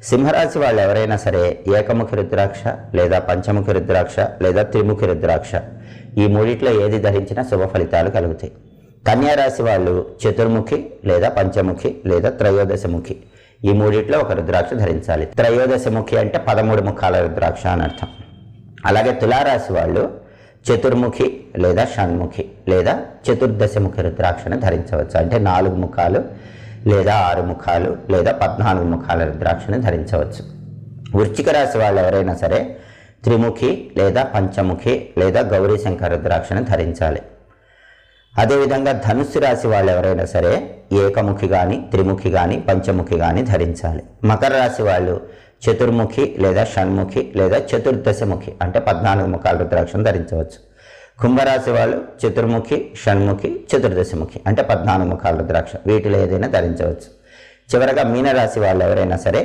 సింహరాశి వాళ్ళు ఎవరైనా సరే ఏకముఖి రుద్రాక్ష లేదా పంచముఖి రుద్రాక్ష లేదా త్రిముఖి రుద్రాక్ష ఈ మూడిట్లో ఏది ధరించినా శుభ ఫలితాలు కలుగుతాయి. కన్యారాశి వాళ్ళు చతుర్ముఖి లేదా పంచముఖి లేదా త్రయోదశముఖి ఈ మూడిట్లో ఒక రుద్రాక్ష ధరించాలి. త్రయోదశముఖి అంటే 13 ముఖాల రుద్రాక్ష అని అర్థం. అలాగే తులారాశి వాళ్ళు చతుర్ముఖి లేదా షణ్ముఖి లేదా చతుర్దశముఖి రుద్రాక్షను ధరించవచ్చు. అంటే 4 ముఖాలు లేదా 6 ముఖాలు లేదా 14 ముఖాల రుద్రాక్షను ధరించవచ్చు. వృశ్చిక రాశి వాళ్ళు ఎవరైనా సరే త్రిముఖి లేదా పంచముఖి లేదా గౌరీ శంకర రుద్రాక్షను ధరించాలి. అదేవిధంగా ధనుస్సు రాశి వాళ్ళు ఎవరైనా సరే ఏకముఖి కానీ త్రిముఖి కానీ పంచముఖి కానీ ధరించాలి. మకర రాశి వాళ్ళు చతుర్ముఖి లేదా షణ్ముఖి లేదా చతుర్దశముఖి అంటే 14 ముఖాల రుద్రాక్షను ధరించవచ్చు. కుంభరాశి వాళ్ళు చతుర్ముఖి షణ్ముఖి చతుర్దశముఖి అంటే 14 ముఖాల రుద్రాక్ష వీటిలో ఏదైనా ధరించవచ్చు. చివరగా మీనరాశి వాళ్ళు ఎవరైనా సరే